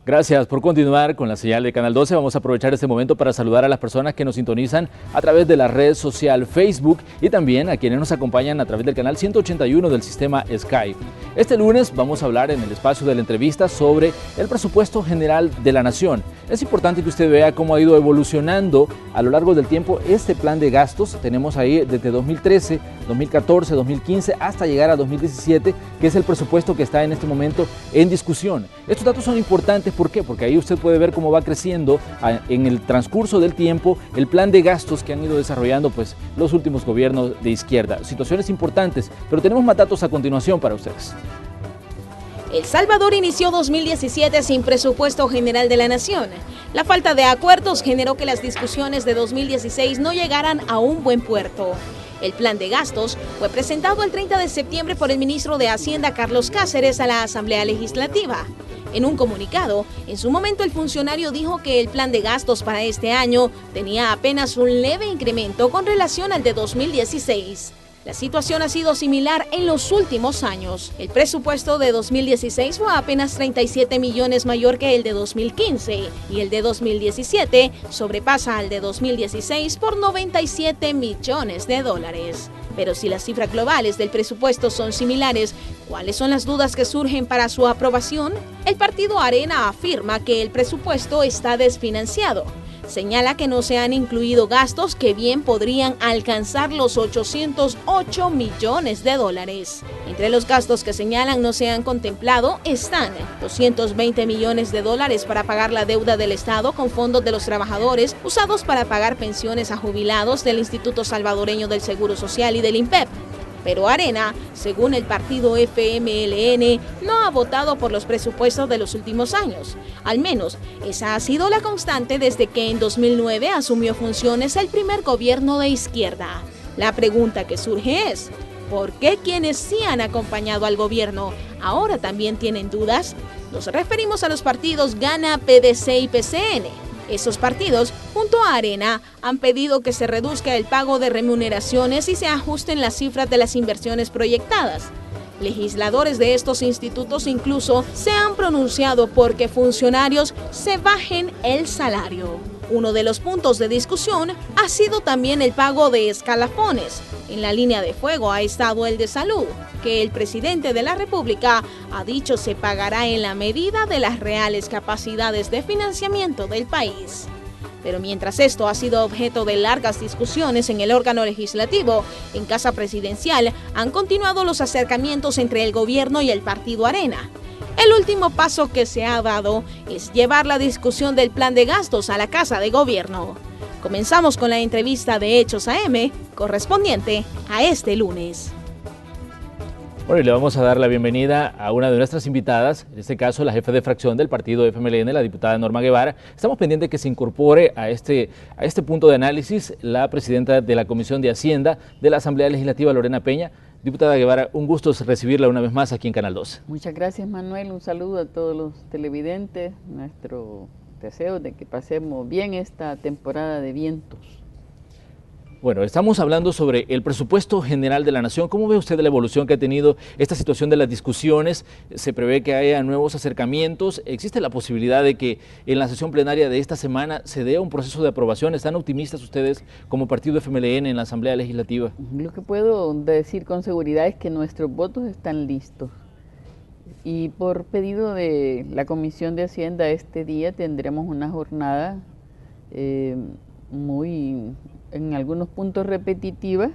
Gracias por continuar con la señal de Canal 12. Vamos a aprovechar este momento para saludar a las personas que nos sintonizan a través de la red social Facebook y también a quienes nos acompañan a través del canal 181 del sistema Skype. Este lunes vamos a hablar en el espacio de la entrevista sobre el presupuesto general de la Nación. Es importante que usted vea cómo ha ido evolucionando a lo largo del tiempo este plan de gastos. Tenemos ahí desde 2013, 2014, 2015 hasta llegar a 2017, que es el presupuesto que está en este momento en discusión. Estos datos son importantes. ¿Por qué? Porque ahí usted puede ver cómo va creciendo en el transcurso del tiempo el plan de gastos que han ido desarrollando los últimos gobiernos de izquierda. Situaciones importantes, pero tenemos más datos a continuación para ustedes. El Salvador inició 2017 sin presupuesto general de la Nación. La falta de acuerdos generó que las discusiones de 2016 no llegaran a un buen puerto. El plan de gastos fue presentado el 30 de septiembre por el ministro de Hacienda, Carlos Cáceres, a la Asamblea Legislativa. En un comunicado, en su momento el funcionario dijo que el plan de gastos para este año tenía apenas un leve incremento con relación al de 2016. La situación ha sido similar en los últimos años. El presupuesto de 2016 fue apenas 37 millones mayor que el de 2015 y el de 2017 sobrepasa al de 2016 por 97 millones de dólares. Pero si las cifras globales del presupuesto son similares, ¿cuáles son las dudas que surgen para su aprobación? El partido Arena afirma que el presupuesto está desfinanciado. Señala que no se han incluido gastos que bien podrían alcanzar los 808 millones de dólares. Entre los gastos que señalan no se han contemplado están 220 millones de dólares para pagar la deuda del Estado con fondos de los trabajadores usados para pagar pensiones a jubilados del Instituto Salvadoreño del Seguro Social y del INPEP. Pero Arena, según el partido FMLN, no ha votado por los presupuestos de los últimos años. Al menos, esa ha sido la constante desde que en 2009 asumió funciones el primer gobierno de izquierda. La pregunta que surge es, ¿por qué quienes sí han acompañado al gobierno ahora también tienen dudas? Nos referimos a los partidos Gana, PDC y PCN. Esos partidos, junto a Arena, han pedido que se reduzca el pago de remuneraciones y se ajusten las cifras de las inversiones proyectadas. Legisladores de estos institutos incluso se han pronunciado porque funcionarios se bajen el salario. Uno de los puntos de discusión ha sido también el pago de escalafones. En la línea de fuego ha estado el de salud, que el presidente de la República ha dicho se pagará en la medida de las reales capacidades de financiamiento del país. Pero mientras esto ha sido objeto de largas discusiones en el órgano legislativo, en Casa Presidencial han continuado los acercamientos entre el gobierno y el partido Arena. El último paso que se ha dado es llevar la discusión del plan de gastos a la Casa de Gobierno. Comenzamos con la entrevista de Hechos AM, correspondiente a este lunes. Bueno, y le vamos a dar la bienvenida a una de nuestras invitadas, en este caso la jefa de fracción del partido FMLN, la diputada Norma Guevara. Estamos pendientes que se incorpore a este punto de análisis la presidenta de la Comisión de Hacienda de la Asamblea Legislativa, Lorena Peña. Diputada Guevara, un gusto recibirla una vez más aquí en Canal 12. Muchas gracias, Manuel. Un saludo a todos los televidentes. Nuestro deseo de que pasemos bien esta temporada de vientos. Bueno, estamos hablando sobre el presupuesto general de la Nación. ¿Cómo ve usted la evolución que ha tenido esta situación de las discusiones? ¿Se prevé que haya nuevos acercamientos? ¿Existe la posibilidad de que en la sesión plenaria de esta semana se dé un proceso de aprobación? ¿Están optimistas ustedes como partido FMLN en la Asamblea Legislativa? Lo que puedo decir con seguridad es que nuestros votos están listos. Y por pedido de la Comisión de Hacienda este día tendremos una jornada en algunos puntos repetitiva.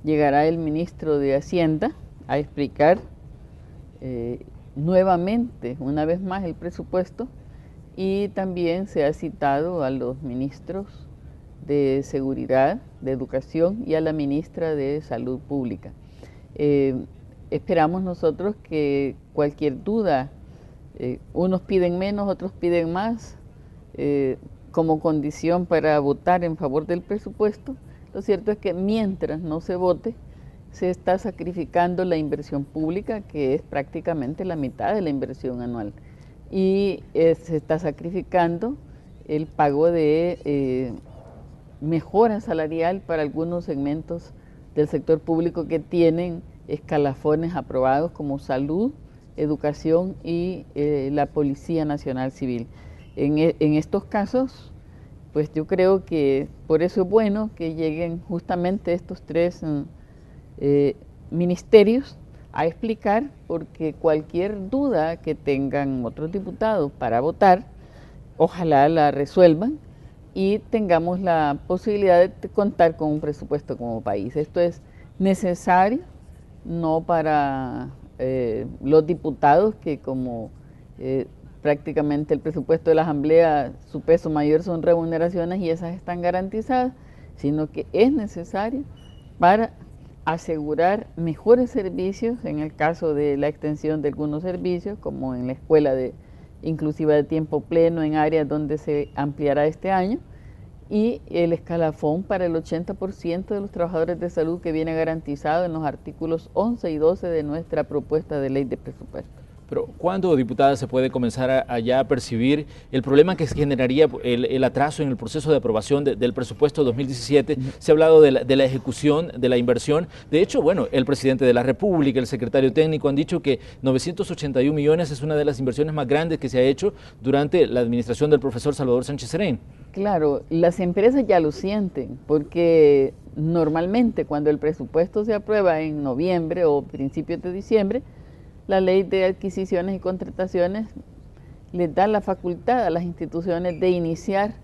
Llegará el ministro de Hacienda a explicar nuevamente, una vez más, el presupuesto, y también se ha citado a los ministros de Seguridad, de Educación y a la ministra de Salud Pública. Esperamos nosotros que cualquier duda, unos piden menos, otros piden más, como condición para votar en favor del presupuesto. Lo cierto es que mientras no se vote, se está sacrificando la inversión pública, que es prácticamente la mitad de la inversión anual, y se está sacrificando el pago de mejora salarial para algunos segmentos del sector público que tienen escalafones aprobados como salud, educación y la Policía Nacional Civil. En estos casos, pues yo creo que por eso es bueno que lleguen justamente estos tres ministerios a explicar, porque cualquier duda que tengan otros diputados para votar, ojalá la resuelvan y tengamos la posibilidad de contar con un presupuesto como país. Esto es necesario, no para los diputados, que como prácticamente el presupuesto de la Asamblea, su peso mayor son remuneraciones y esas están garantizadas, sino que es necesario para asegurar mejores servicios, en el caso de la extensión de algunos servicios, como en la escuela inclusiva de tiempo pleno en áreas donde se ampliará este año, y el escalafón para el 80% de los trabajadores de salud que viene garantizado en los artículos 11 y 12 de nuestra propuesta de ley de presupuesto. Pero ¿cuándo, diputada, se puede comenzar a percibir el problema que generaría el atraso en el proceso de aprobación del presupuesto 2017? Se ha hablado de la ejecución, de la inversión. De hecho, bueno, el presidente de la República, el secretario técnico han dicho que 981 millones es una de las inversiones más grandes que se ha hecho durante la administración del profesor Salvador Sánchez Serén. Claro, las empresas ya lo sienten, porque normalmente cuando el presupuesto se aprueba en noviembre o principios de diciembre, la ley de adquisiciones y contrataciones les da la facultad a las instituciones de iniciar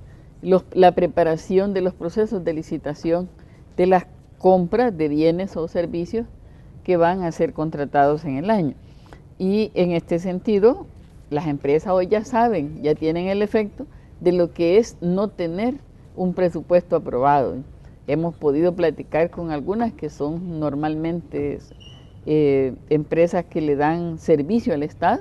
la preparación de los procesos de licitación de las compras de bienes o servicios que van a ser contratados en el año. Y en este sentido, las empresas hoy ya saben, ya tienen el efecto de lo que es no tener un presupuesto aprobado. Hemos podido platicar con algunas que son normalmente empresas que le dan servicio al Estado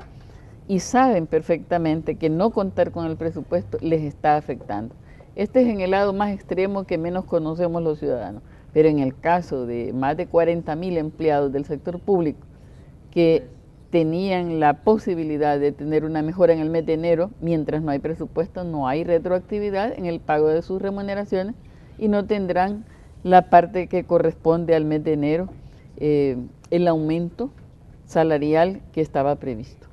y saben perfectamente que no contar con el presupuesto les está afectando. Este es en el lado más extremo que menos conocemos los ciudadanos, pero en el caso de más de 40.000 empleados del sector público que tenían la posibilidad de tener una mejora en el mes de enero, mientras no hay presupuesto, no hay retroactividad en el pago de sus remuneraciones y no tendrán la parte que corresponde al mes de enero, el aumento salarial que estaba previsto.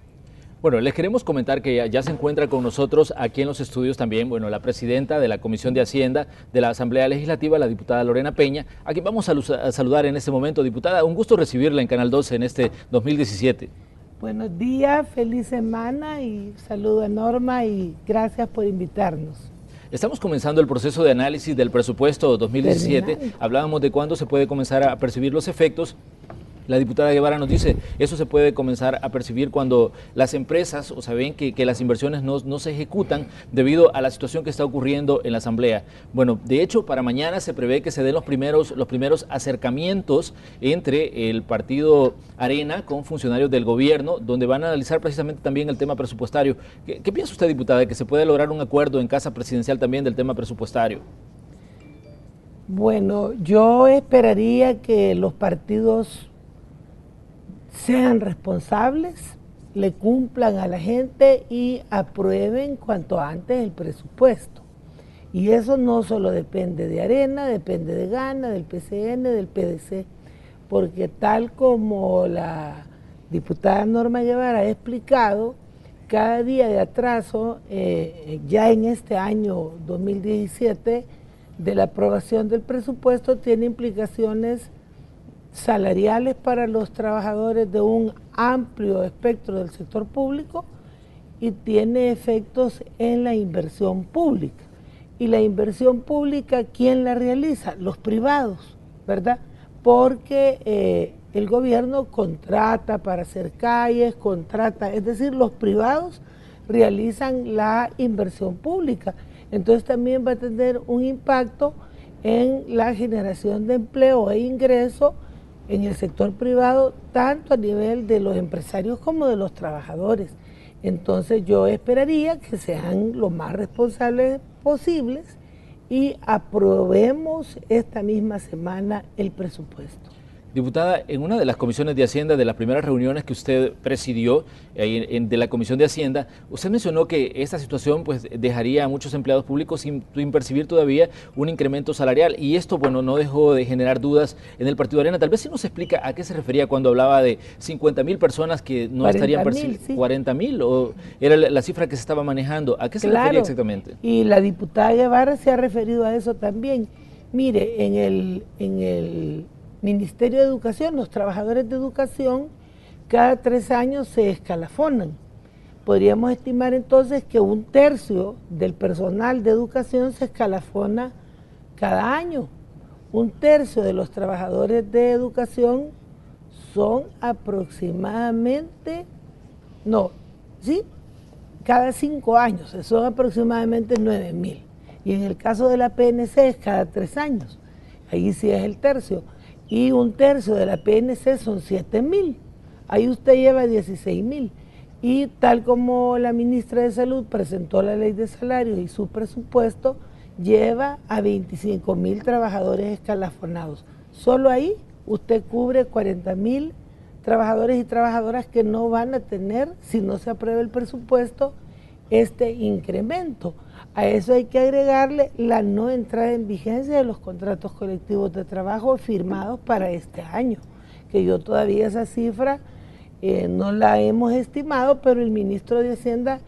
Bueno, les queremos comentar que ya se encuentra con nosotros aquí en los estudios también, bueno, la presidenta de la Comisión de Hacienda de la Asamblea Legislativa, la diputada Lorena Peña, a quien vamos a saludar en este momento. Diputada, un gusto recibirla en Canal 12 en este 2017. Buenos días, feliz semana y saludo a Norma y gracias por invitarnos. Estamos comenzando el proceso de análisis del presupuesto 2017. Hablábamos de cuándo se puede comenzar a percibir los efectos. La diputada Guevara nos dice, eso se puede comenzar a percibir cuando las empresas o saben que las inversiones no se ejecutan debido a la situación que está ocurriendo en la Asamblea. Bueno, de hecho, para mañana se prevé que se den los primeros acercamientos entre el partido Arena con funcionarios del gobierno, donde van a analizar precisamente también el tema presupuestario. ¿Qué piensa usted, diputada, de que se puede lograr un acuerdo en Casa Presidencial también del tema presupuestario? Bueno, yo esperaría que los partidos sean responsables, le cumplan a la gente y aprueben cuanto antes el presupuesto. Y eso no solo depende de Arena, depende de Gana, del PCN, del PDC, porque tal como la diputada Norma Guevara ha explicado, cada día de atraso, ya en este año 2017, de la aprobación del presupuesto tiene implicaciones salariales para los trabajadores de un amplio espectro del sector público y tiene efectos en la inversión pública. Y la inversión pública, ¿quién la realiza? Los privados, ¿verdad? Porque el gobierno contrata para hacer calles, es decir, los privados realizan la inversión pública. Entonces también va a tener un impacto en la generación de empleo e ingreso en el sector privado, tanto a nivel de los empresarios como de los trabajadores. Entonces yo esperaría que sean lo más responsables posibles y aprobemos esta misma semana el presupuesto. Diputada, en una de las comisiones de Hacienda, de las primeras reuniones que usted presidió de la Comisión de Hacienda, usted mencionó que esta situación pues dejaría a muchos empleados públicos sin percibir todavía un incremento salarial, y esto, bueno, no dejó de generar dudas en el Partido Arena. Tal vez si nos explica a qué se refería cuando hablaba de 50.000 personas que no estarían percibiendo, sí. 40.000, o era la cifra que se estaba manejando. ¿A qué se refería exactamente? Y la diputada Guevara se ha referido a eso también. Mire, en el Ministerio de Educación, los trabajadores de educación cada 3 años se escalafonan. Podríamos estimar entonces que 1/3 del personal de educación se escalafona cada año. 1/3 de los trabajadores de educación son aproximadamente, cada 5 años, son aproximadamente 9.000. Y en el caso de la PNC es cada 3 años, ahí sí es el tercio. Y 1/3 de la PNC son 7.000, ahí usted lleva 16.000. Y tal como la ministra de Salud presentó la ley de salarios y su presupuesto, lleva a 25.000 trabajadores escalafonados. Solo ahí usted cubre 40.000 trabajadores y trabajadoras que no van a tener, si no se aprueba el presupuesto, este incremento. A eso hay que agregarle la no entrada en vigencia de los contratos colectivos de trabajo firmados para este año, que yo todavía esa cifra no la hemos estimado, pero el ministro de Hacienda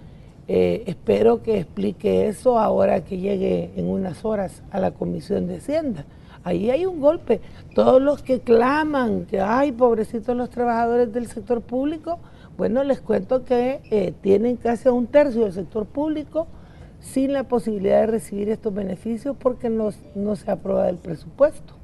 espero que explique eso ahora que llegue en unas horas a la Comisión de Hacienda. Ahí hay un golpe. Todos los que claman que, ay, pobrecitos los trabajadores del sector público, bueno, les cuento que tienen casi a 1/3 del sector público sin la posibilidad de recibir estos beneficios porque no se aprueba el presupuesto.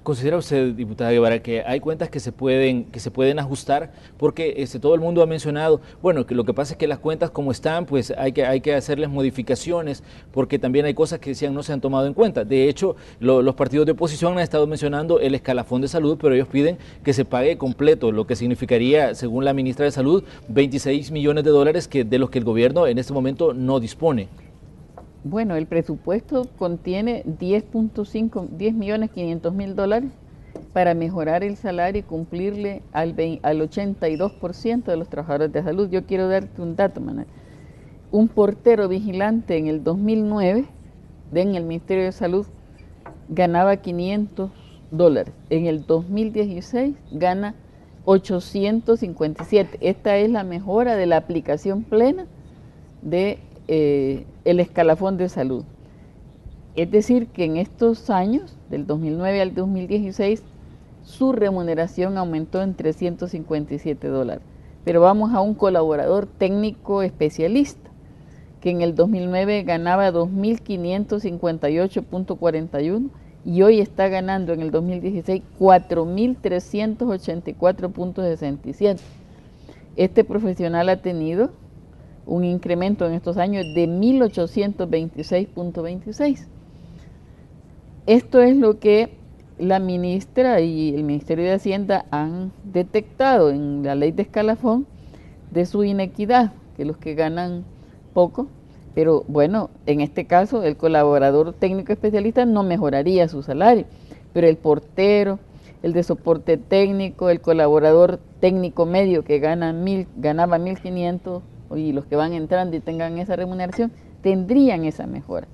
¿Considera usted, diputada Guevara, que hay cuentas que se pueden ajustar? Porque todo el mundo ha mencionado, bueno, que lo que pasa es que las cuentas como están, pues hay que hacerles modificaciones, porque también hay cosas que decían no se han tomado en cuenta. De hecho, los partidos de oposición han estado mencionando el escalafón de salud, pero ellos piden que se pague completo, lo que significaría, según la ministra de Salud, 26 millones de dólares de los que el gobierno en este momento no dispone. Bueno, el presupuesto contiene 10.500.000 dólares para mejorar el salario y cumplirle al 82% de los trabajadores de salud. Yo quiero darte un dato, Manuel. Un portero vigilante en el 2009, en el Ministerio de Salud, ganaba $500. En el 2016 gana 857. Esta es la mejora de la aplicación plena de el escalafón de salud. Es decir, que en estos años, del 2009 al 2016, su remuneración aumentó en $357. Pero vamos a un colaborador técnico especialista, que en el 2009 ganaba 2.558.41 y hoy está ganando en el 2016 4.384.67. Este profesional ha tenido un incremento en estos años de 1.826.26. Esto es lo que la ministra y el Ministerio de Hacienda han detectado en la ley de escalafón de su inequidad, que los que ganan poco, pero bueno, en este caso el colaborador técnico especialista no mejoraría su salario, pero el portero, el de soporte técnico, el colaborador técnico medio que ganaba 1.500, y los que van entrando y tengan esa remuneración, tendrían esa mejora.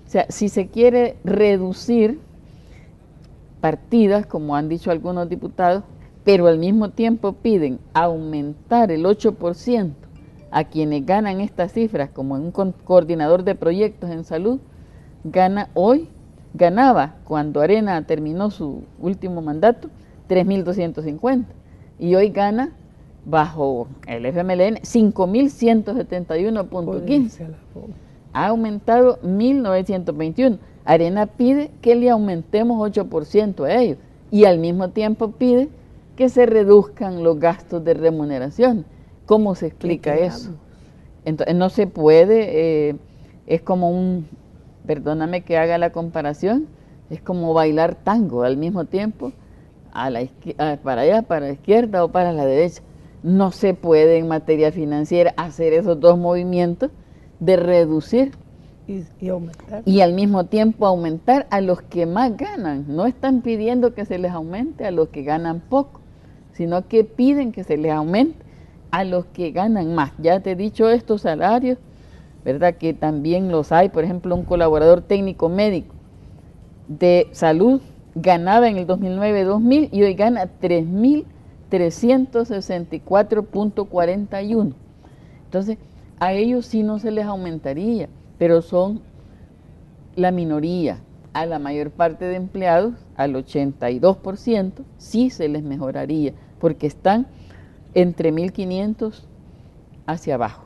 O sea, si se quiere reducir partidas, como han dicho algunos diputados, pero al mismo tiempo piden aumentar el 8% a quienes ganan estas cifras, como un coordinador de proyectos en salud, ganaba cuando Arena terminó su último mandato, 3.250, y hoy gana, bajo el FMLN, 5.171.15. Ha aumentado 1.921. Arena pide que le aumentemos 8% a ellos y al mismo tiempo pide que se reduzcan los gastos de remuneración. ¿Cómo se explica eso? Entonces no se puede, es como perdóname que haga la comparación, es como bailar tango al mismo tiempo, para allá, para la izquierda o para la derecha. No se puede en materia financiera hacer esos dos movimientos de reducir y aumentar. Y al mismo tiempo aumentar a los que más ganan. No están pidiendo que se les aumente a los que ganan poco, sino que piden que se les aumente a los que ganan más. Ya te he dicho estos salarios, ¿verdad? Que también los hay. Por ejemplo, un colaborador técnico médico de salud ganaba en el 2009 2.000 y hoy gana 3.364.41. Entonces, a ellos sí no se les aumentaría, pero son la minoría. A la mayor parte de empleados, al 82%, sí se les mejoraría, porque están entre 1.500 hacia abajo.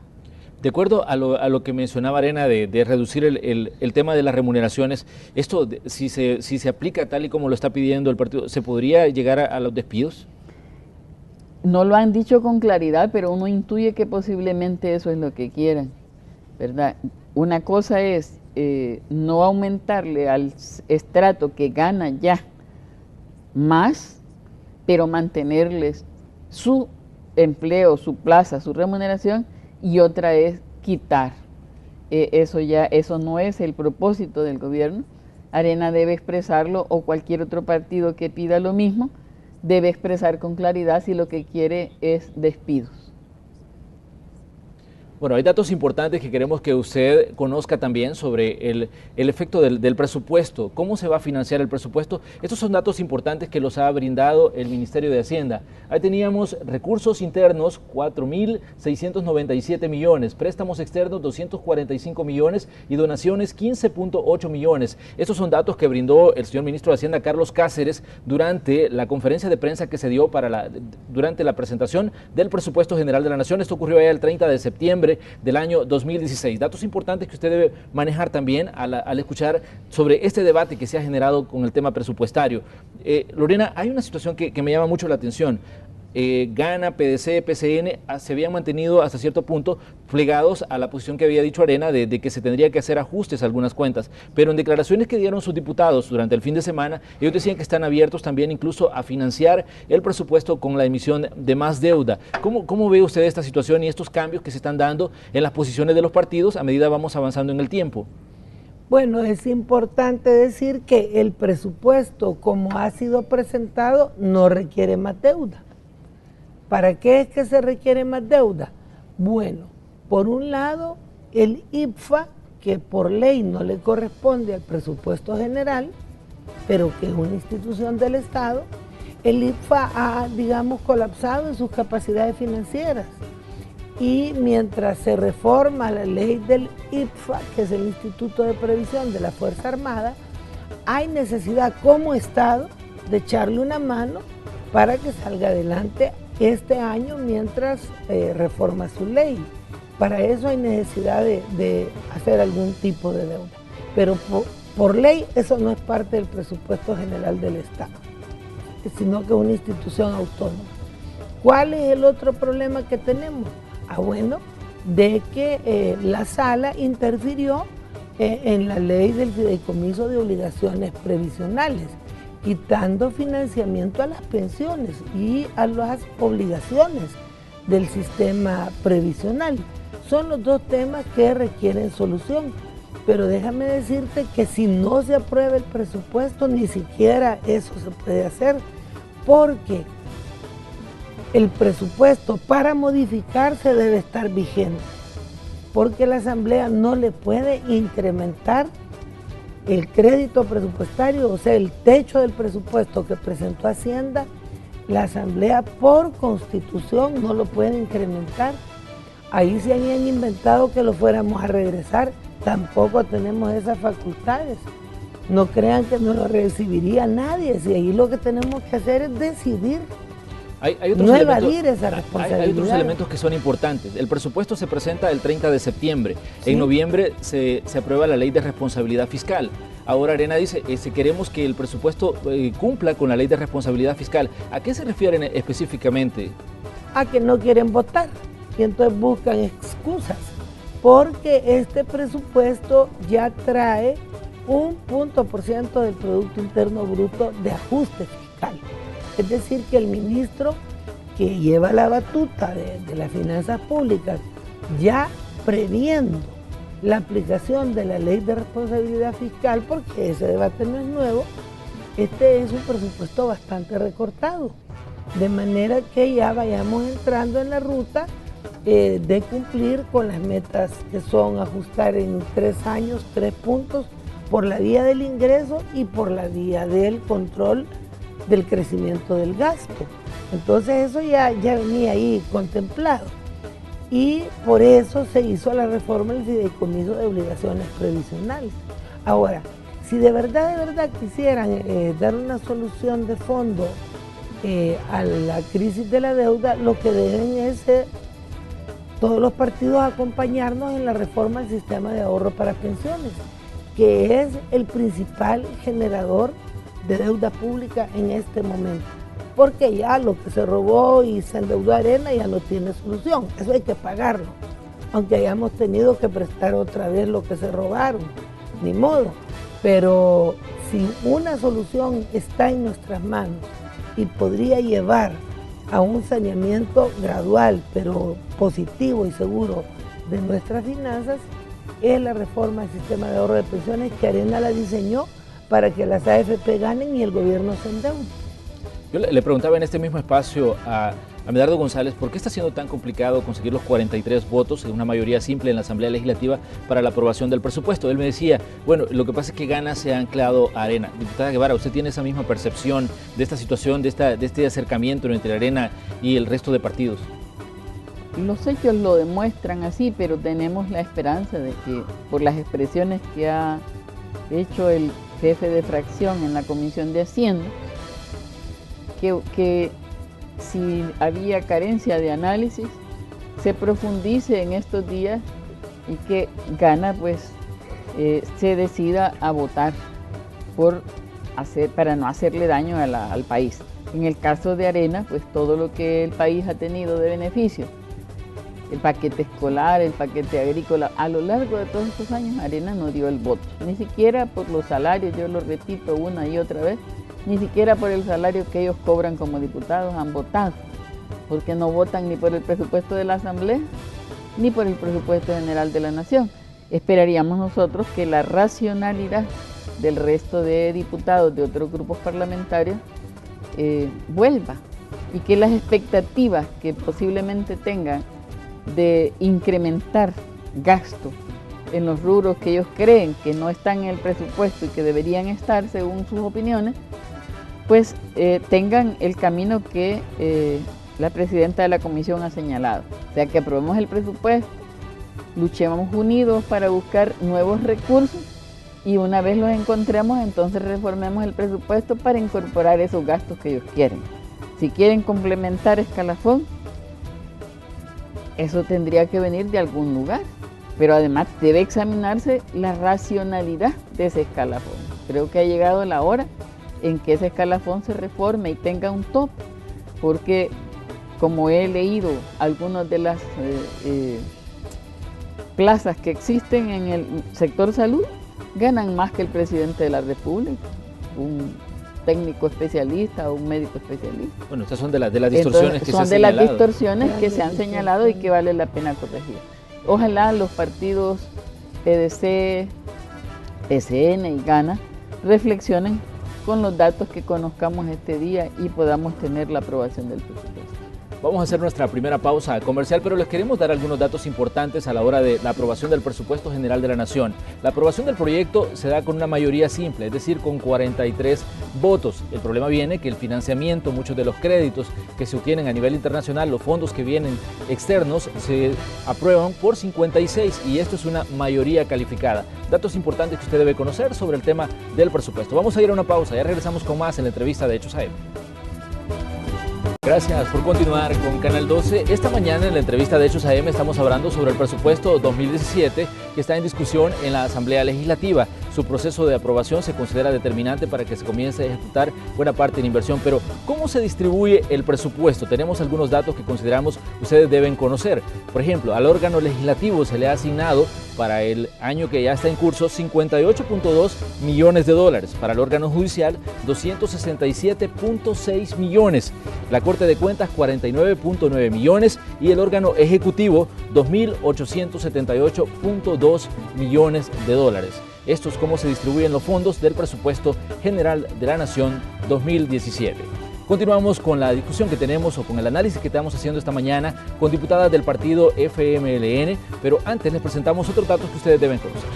De acuerdo a lo que mencionaba Arena de reducir el tema de las remuneraciones, esto si se aplica tal y como lo está pidiendo el partido, ¿se podría llegar a los despidos? No lo han dicho con claridad, pero uno intuye que posiblemente eso es lo que quieran, ¿verdad? Una cosa es no aumentarle al estrato que gana ya más, pero mantenerles su empleo, su plaza, su remuneración, y otra es quitar. Eso no es el propósito del gobierno. Arena debe expresarlo, o cualquier otro partido que pida lo mismo, debe expresar con claridad si lo que quiere es despidos. Bueno, hay datos importantes que queremos que usted conozca también sobre el efecto del presupuesto, cómo se va a financiar el presupuesto. Estos son datos importantes que los ha brindado el Ministerio de Hacienda. Ahí teníamos recursos internos, 4.697 millones, préstamos externos, 245 millones y donaciones, 15.8 millones. Estos son datos que brindó el señor ministro de Hacienda, Carlos Cáceres, durante la conferencia de prensa que se dio durante la presentación del presupuesto general de la Nación. Esto ocurrió ya el 30 de septiembre del año 2016. Datos importantes que usted debe manejar también al escuchar sobre este debate que se ha generado con el tema presupuestario. Lorena, hay una situación que me llama mucho la atención. Gana, PDC, PCN se habían mantenido hasta cierto punto plegados a la posición que había dicho Arena de que se tendría que hacer ajustes a algunas cuentas, pero en declaraciones que dieron sus diputados durante el fin de semana, ellos decían que están abiertos también incluso a financiar el presupuesto con la emisión de más deuda. ¿Cómo ve usted esta situación y estos cambios que se están dando en las posiciones de los partidos a medida vamos avanzando en el tiempo? Bueno, es importante decir que el presupuesto, como ha sido presentado, no requiere más deuda. ¿Para qué es que se requiere más deuda? Bueno, por un lado, el IPFA, que por ley no le corresponde al presupuesto general, pero que es una institución del Estado, el IPFA ha, digamos, colapsado en sus capacidades financieras. Y mientras se reforma la ley del IPFA, que es el Instituto de Previsión de la Fuerza Armada, hay necesidad como Estado de echarle una mano para que salga adelante este año mientras reforma su ley. Para eso hay necesidad de hacer algún tipo de deuda. Pero por ley eso no es parte del presupuesto general del Estado, sino que es una institución autónoma. ¿Cuál es el otro problema que tenemos? Bueno, de que la Sala interfirió en la ley del fideicomiso de obligaciones previsionales, quitando financiamiento a las pensiones y a las obligaciones del sistema previsional. Son los dos temas que requieren solución, pero déjame decirte que si no se aprueba el presupuesto, ni siquiera eso se puede hacer, porque el presupuesto para modificarse debe estar vigente, porque la Asamblea no le puede incrementar el crédito presupuestario, o sea, el techo del presupuesto que presentó Hacienda. La Asamblea por Constitución no lo puede incrementar. Ahí se habían inventado que lo fuéramos a regresar, tampoco tenemos esas facultades. No crean que no lo recibiría nadie, si ahí lo que tenemos que hacer es decidir. No evadir esa responsabilidad. Hay otros elementos que son importantes. El presupuesto se presenta el 30 de septiembre. ¿Sí? En noviembre se aprueba la ley de responsabilidad fiscal. Ahora Arena dice, queremos que el presupuesto cumpla con la ley de responsabilidad fiscal. ¿A qué se refieren específicamente? A que no quieren votar y entonces buscan excusas, porque este presupuesto ya trae 1% del Producto Interno Bruto de ajuste fiscal. Es decir, que el ministro que lleva la batuta de las finanzas públicas, ya previendo la aplicación de la ley de responsabilidad fiscal, porque ese debate no es nuevo, este es un presupuesto bastante recortado, de manera que ya vayamos entrando en la ruta de cumplir con las metas que son ajustar en 3 años 3 puntos por la vía del ingreso y por la vía del control del crecimiento del gasto. Entonces eso ya venía ahí contemplado y por eso se hizo la reforma del fideicomiso de obligaciones previsionales. Ahora, si de verdad quisieran dar una solución de fondo a la crisis de la deuda, lo que deben es todos los partidos acompañarnos en la reforma del sistema de ahorro para pensiones, que es el principal generador de deuda pública en este momento. Porque ya lo que se robó y se endeudó Arena ya no tiene solución, eso hay que pagarlo, aunque hayamos tenido que prestar otra vez lo que se robaron, ni modo. Pero si una solución está en nuestras manos y podría llevar a un saneamiento gradual, pero positivo y seguro de nuestras finanzas, es la reforma del sistema de ahorro de pensiones que Arena la diseñó para que las AFP ganen y el gobierno se endeude. Yo le preguntaba en este mismo espacio a Medardo González, ¿por qué está siendo tan complicado conseguir los 43 votos en una mayoría simple en la Asamblea Legislativa para la aprobación del presupuesto? Él me decía, bueno, lo que pasa es que Gana se ha anclado a Arena. Diputada Guevara, ¿usted tiene esa misma percepción de esta situación, de este acercamiento entre Arena y el resto de partidos? Los hechos lo demuestran así, pero tenemos la esperanza de que por las expresiones que ha hecho el jefe de fracción en la Comisión de Hacienda, que si había carencia de análisis, se profundice en estos días y que Gana pues se decida a votar para no hacerle daño al país. En el caso de Arena, pues todo lo que el país ha tenido de beneficio, el paquete escolar, el paquete agrícola, a lo largo de todos estos años Arena no dio el voto, ni siquiera por los salarios, yo lo repito una y otra vez, ni siquiera por el salario que ellos cobran como diputados han votado, porque no votan ni por el presupuesto de la Asamblea, ni por el presupuesto general de la Nación. Esperaríamos nosotros que la racionalidad del resto de diputados de otros grupos parlamentarios vuelva y que las expectativas que posiblemente tengan de incrementar gasto en los rubros que ellos creen que no están en el presupuesto y que deberían estar según sus opiniones, pues tengan el camino que la presidenta de la comisión ha señalado. O sea, que aprobemos el presupuesto, luchemos unidos para buscar nuevos recursos y una vez los encontremos, entonces reformemos el presupuesto para incorporar esos gastos que ellos quieren. Si quieren complementar escalafón, eso tendría que venir de algún lugar, pero además debe examinarse la racionalidad de ese escalafón. Creo que ha llegado la hora en que ese escalafón se reforme y tenga un tope, porque como he leído algunas de las plazas que existen en el sector salud, ganan más que el presidente de la República, un técnico especialista o un médico especialista. Bueno, estas son de las distorsiones que se han señalado. Son de las distorsiones que se han señalado y que vale la pena corregir. Ojalá los partidos PDC, PCN y Gana reflexionen con los datos que conozcamos este día y podamos tener la aprobación del presupuesto. Vamos a hacer nuestra primera pausa comercial, pero les queremos dar algunos datos importantes a la hora de la aprobación del presupuesto general de la Nación. La aprobación del proyecto se da con una mayoría simple, es decir, con 43 votos. El problema viene que el financiamiento, muchos de los créditos que se obtienen a nivel internacional, los fondos que vienen externos, se aprueban por 56 y esto es una mayoría calificada. Datos importantes que usted debe conocer sobre el tema del presupuesto. Vamos a ir a una pausa, ya regresamos con más en la entrevista de Hechos AM. Gracias por continuar con Canal 12. Esta mañana en la entrevista de Hechos AM estamos hablando sobre el presupuesto 2017 que está en discusión en la Asamblea Legislativa. su proceso de aprobación se considera determinante para que se comience a ejecutar buena parte de la inversión. Pero, ¿cómo se distribuye el presupuesto? Tenemos algunos datos que consideramos ustedes deben conocer. Por ejemplo, al órgano legislativo se le ha asignado para el año que ya está en curso 58.2 millones de dólares. Para el órgano judicial, 267.6 millones. La Corte de Cuentas, 49.9 millones. Y el órgano ejecutivo, 2.878.2 millones de dólares. Esto es cómo se distribuyen los fondos del presupuesto general de la Nación 2017. Continuamos con la discusión que tenemos o con el análisis que estamos haciendo esta mañana con diputadas del partido FMLN, pero antes les presentamos otros datos que ustedes deben conocer.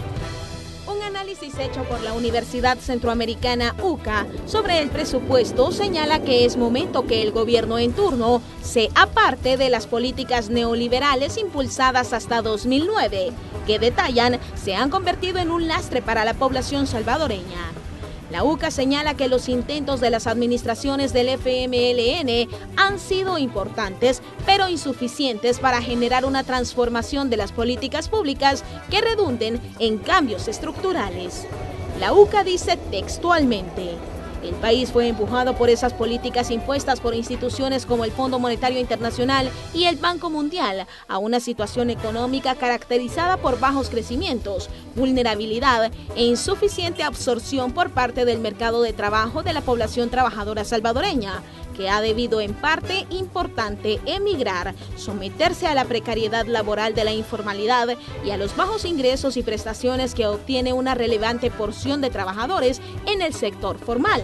Un análisis hecho por la Universidad Centroamericana UCA sobre el presupuesto señala que es momento que el gobierno en turno se aparte de las políticas neoliberales impulsadas hasta 2009, que detallan se han convertido en un lastre para la población salvadoreña. La UCA señala que los intentos de las administraciones del FMLN han sido importantes, pero insuficientes para generar una transformación de las políticas públicas que redunden en cambios estructurales. La UCA dice textualmente: el país fue empujado por esas políticas impuestas por instituciones como el Fondo Monetario Internacional y el Banco Mundial a una situación económica caracterizada por bajos crecimientos, vulnerabilidad e insuficiente absorción por parte del mercado de trabajo de la población trabajadora salvadoreña, que ha debido en parte importante emigrar, someterse a la precariedad laboral de la informalidad y a los bajos ingresos y prestaciones que obtiene una relevante porción de trabajadores en el sector formal.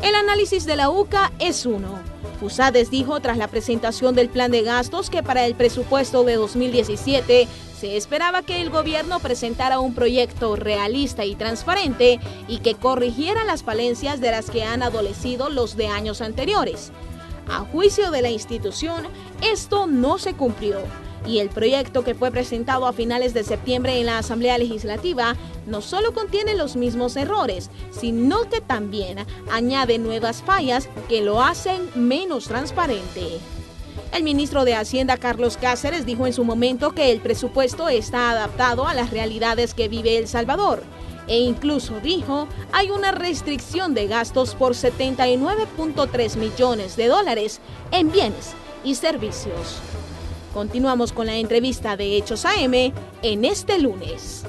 El análisis de la UCA es uno. Fusades dijo tras la presentación del plan de gastos que para el presupuesto de 2017 se esperaba que el gobierno presentara un proyecto realista y transparente y que corrigiera las falencias de las que han adolecido los de años anteriores. A juicio de la institución, esto no se cumplió, y el proyecto que fue presentado a finales de septiembre en la Asamblea Legislativa no solo contiene los mismos errores, sino que también añade nuevas fallas que lo hacen menos transparente. El ministro de Hacienda, Carlos Cáceres, dijo en su momento que el presupuesto está adaptado a las realidades que vive El Salvador. E incluso dijo, hay una restricción de gastos por 79.3 millones de dólares en bienes y servicios. Continuamos con la entrevista de Hechos AM en este lunes.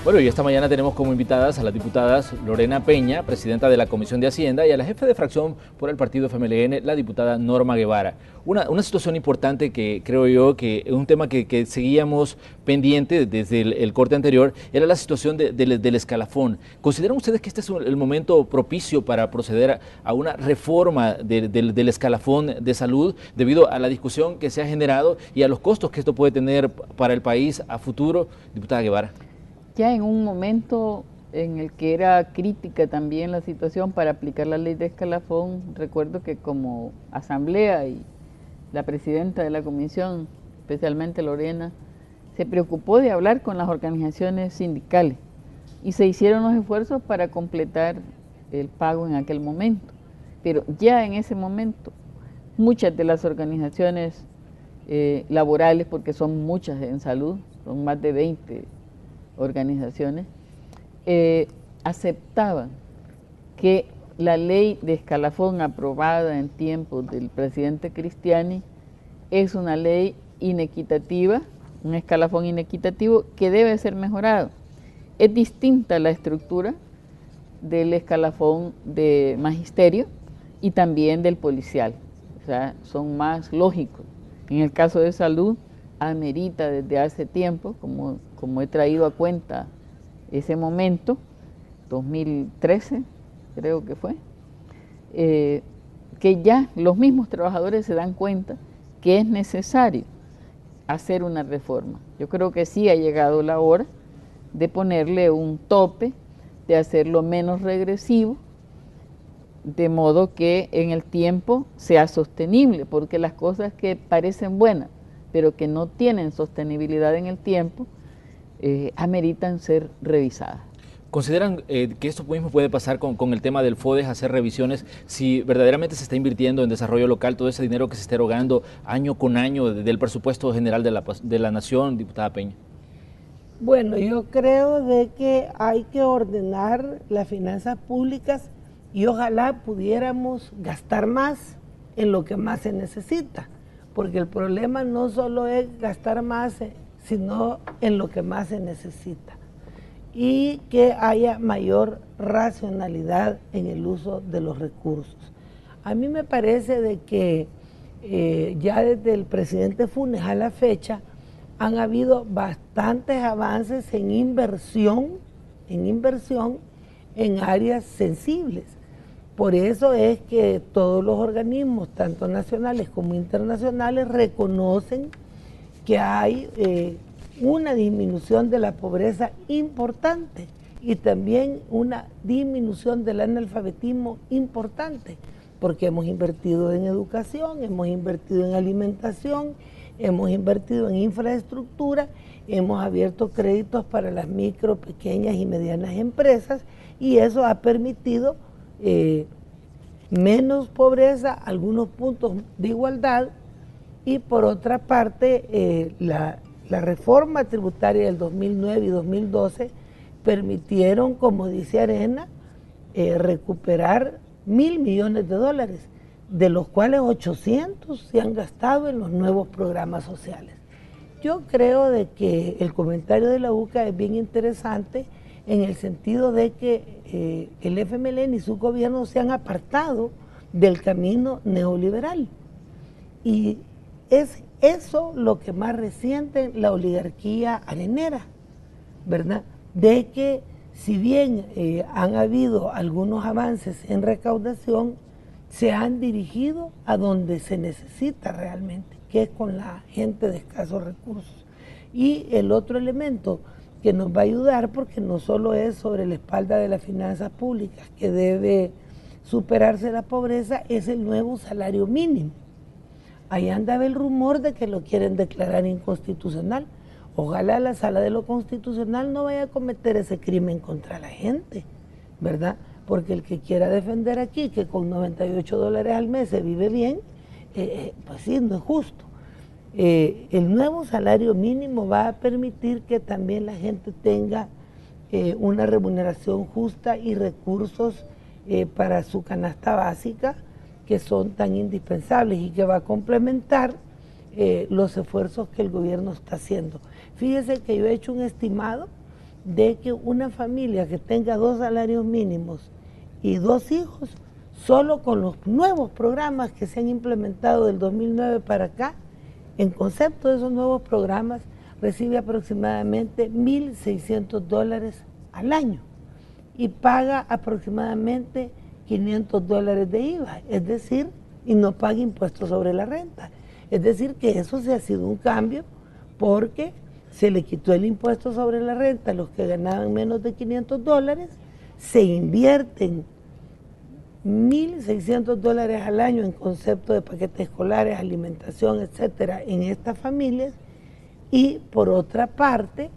Bueno, y esta mañana tenemos como invitadas a las diputadas Lorena Peña, presidenta de la Comisión de Hacienda, y a la jefe de fracción por el partido FMLN, la diputada Norma Guevara. Una situación importante que creo yo que es un tema que seguíamos pendiente desde el corte anterior, era la situación del escalafón. ¿Consideran ustedes que este es el momento propicio para proceder a una reforma del escalafón de salud debido a la discusión que se ha generado y a los costos que esto puede tener para el país a futuro? Diputada Guevara. Ya en un momento en el que era crítica también la situación para aplicar la ley de escalafón, recuerdo que como asamblea y la presidenta de la comisión, especialmente Lorena, se preocupó de hablar con las organizaciones sindicales y se hicieron los esfuerzos para completar el pago en aquel momento. Pero ya en ese momento, muchas de las organizaciones laborales, porque son muchas en salud, son más de 20 organizaciones, aceptaban que la ley de escalafón aprobada en tiempos del presidente Cristiani es una ley inequitativa, un escalafón inequitativo que debe ser mejorado. Es distinta la estructura del escalafón de magisterio y también del policial, o sea, son más lógicos. En el caso de salud, amerita desde hace tiempo, como he traído a cuenta ese momento, 2013 creo que fue, que ya los mismos trabajadores se dan cuenta que es necesario hacer una reforma. Yo creo que sí ha llegado la hora de ponerle un tope, de hacerlo menos regresivo, de modo que en el tiempo sea sostenible, porque las cosas que parecen buenas pero que no tienen sostenibilidad en el tiempo, ameritan ser revisadas. ¿Consideran que esto mismo puede pasar con el tema del FODES, hacer revisiones, si verdaderamente se está invirtiendo en desarrollo local todo ese dinero que se está erogando año con año del presupuesto general de la Nación, diputada Peña? Bueno, yo creo de que hay que ordenar las finanzas públicas y ojalá pudiéramos gastar más en lo que más se necesita, porque el problema no solo es gastar más, sino en lo que más se necesita, y que haya mayor racionalidad en el uso de los recursos. A mí me parece de que ya desde el presidente Funes a la fecha han habido bastantes avances en inversión en áreas sensibles. Por eso es que todos los organismos, tanto nacionales como internacionales, reconocen que hay una disminución de la pobreza importante y también una disminución del analfabetismo importante, porque hemos invertido en educación, hemos invertido en alimentación, hemos invertido en infraestructura, hemos abierto créditos para las micro, pequeñas y medianas empresas, y eso ha permitido menos pobreza, algunos puntos de igualdad, y por otra parte la reforma tributaria del 2009 y 2012 permitieron, como dice Arena, recuperar 1.000 millones de dólares, de los cuales 800 se han gastado en los nuevos programas sociales. Yo creo de que el comentario de la UCA es bien interesante en el sentido de que el FMLN y su gobierno se han apartado del camino neoliberal. Y es eso lo que más resiente la oligarquía arenera, ¿verdad? De que si bien han habido algunos avances en recaudación, se han dirigido a donde se necesita realmente, que es con la gente de escasos recursos. Y el otro elemento que nos va a ayudar, porque no solo es sobre la espalda de las finanzas públicas que debe superarse la pobreza, es el nuevo salario mínimo. Ahí andaba el rumor de que lo quieren declarar inconstitucional. Ojalá la Sala de lo Constitucional no vaya a cometer ese crimen contra la gente, ¿verdad? Porque el que quiera defender aquí que con $98 al mes se vive bien, pues sí, no es justo. El nuevo salario mínimo va a permitir que también la gente tenga una remuneración justa y recursos para su canasta básica, que son tan indispensables, y que va a complementar los esfuerzos que el gobierno está haciendo. Fíjese que yo he hecho un estimado de que una familia que tenga 2 salarios mínimos y 2 hijos, solo con los nuevos programas que se han implementado del 2009 para acá, en concepto de esos nuevos programas, recibe aproximadamente $1.600 al año y paga aproximadamente $500 de IVA, es decir, y no paga impuestos sobre la renta. Es decir, que eso se ha sido un cambio, porque se le quitó el impuesto sobre la renta a los que ganaban menos de $500, se invierten $1.600 al año en concepto de paquetes escolares, alimentación, etcétera, en estas familias, y por otra parte